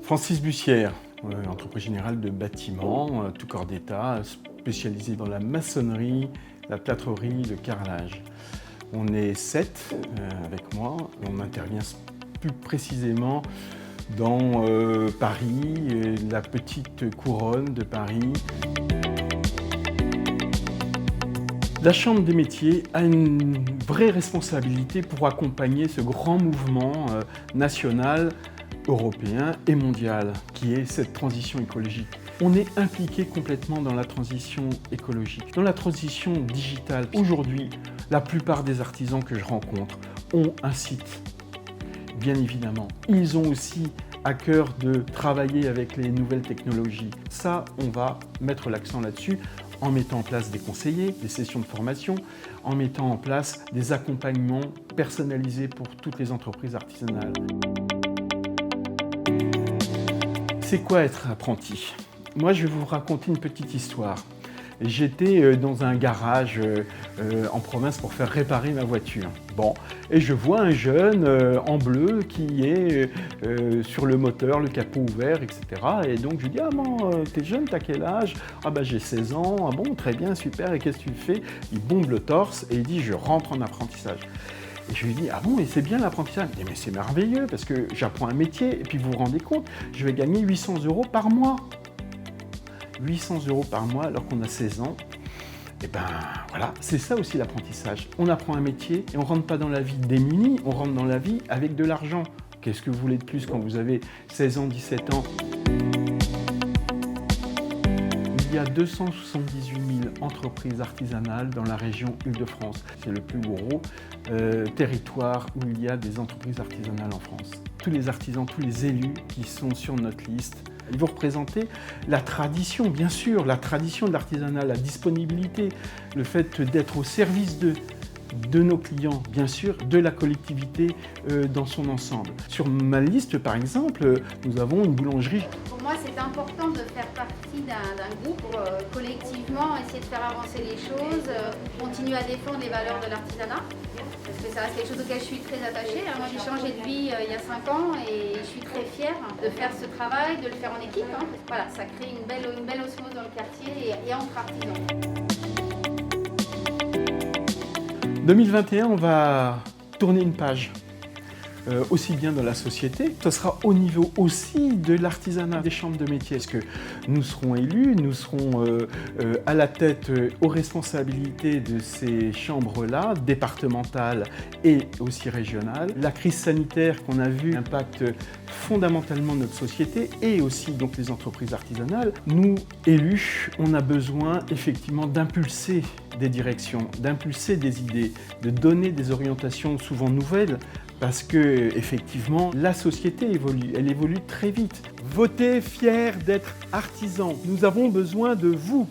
Francis Bussière, entreprise générale de bâtiments, tout corps d'État, spécialisé dans la maçonnerie, la plâtrerie, le carrelage. On est 7 avec moi, on intervient plus précisément dans Paris, la petite couronne de Paris. La Chambre des métiers a une vraie responsabilité pour accompagner ce grand mouvement national, européen et mondial qui est cette transition écologique. On est impliqué complètement dans la transition écologique, dans la transition digitale. Aujourd'hui, la plupart des artisans que je rencontre ont un site, bien évidemment. Ils ont aussi à cœur de travailler avec les nouvelles technologies. Ça, on va mettre l'accent là-dessus en mettant en place des conseillers, des sessions de formation, en mettant en place des accompagnements personnalisés pour toutes les entreprises artisanales. C'est quoi être apprenti? Moi, je vais vous raconter une petite histoire. J'étais dans un garage en province pour faire réparer ma voiture. Bon, et je vois un jeune en bleu qui est sur le moteur, le capot ouvert, etc. Et donc je lui dis « Ah bon, t'es jeune, t'as quel âge ?»« Ah ben j'ai 16 ans. »« Ah bon, très bien, super, et qu'est-ce que tu fais ?» Il bombe le torse et il dit « Je rentre en apprentissage. » Et je lui dis « Ah bon, et c'est bien l'apprentissage ?» Il dit « Mais c'est merveilleux parce que j'apprends un métier et puis vous vous rendez compte, je vais gagner 800 € par mois. » 800 € par mois alors qu'on a 16 ans. Et ben voilà, c'est ça aussi l'apprentissage. On apprend un métier et on ne rentre pas dans la vie démunie, on rentre dans la vie avec de l'argent. Qu'est-ce que vous voulez de plus quand vous avez 16 ans, 17 ans? Il y a 278 000 entreprises artisanales dans la région Île-de-France. C'est le plus gros territoire où il y a des entreprises artisanales en France. Tous les artisans, tous les élus qui sont sur notre liste, ils vont représenter la tradition, bien sûr, la tradition de l'artisanat, la disponibilité, le fait d'être au service de nos clients, bien sûr, de la collectivité dans son ensemble. Sur ma liste, par exemple, nous avons une boulangerie. Pour moi, c'est important de faire partie d'un groupe pour collectivement essayer de faire avancer les choses, continuer à défendre les valeurs de l'artisanat, parce que ça reste quelque chose auquel je suis très attachée. Moi, j'ai changé de vie il y a 5 ans et je suis très fière de faire ce travail, de le faire en équipe. Voilà, ça crée une belle osmose dans le quartier et entre artisans. 2021, on va tourner une page, aussi bien dans la société, ce sera au niveau aussi de l'artisanat, des chambres de métiers. Est-ce que nous serons élus, nous serons à la tête, aux responsabilités de ces chambres-là, départementales et aussi régionales. La crise sanitaire qu'on a vue impacte fondamentalement notre société et aussi donc les entreprises artisanales. Nous, élus, on a besoin effectivement d'impulser des directions, d'impulser des idées, de donner des orientations souvent nouvelles parce que effectivement la société évolue, elle évolue très vite. Votez fiers d'être artisans. Nous avons besoin de vous.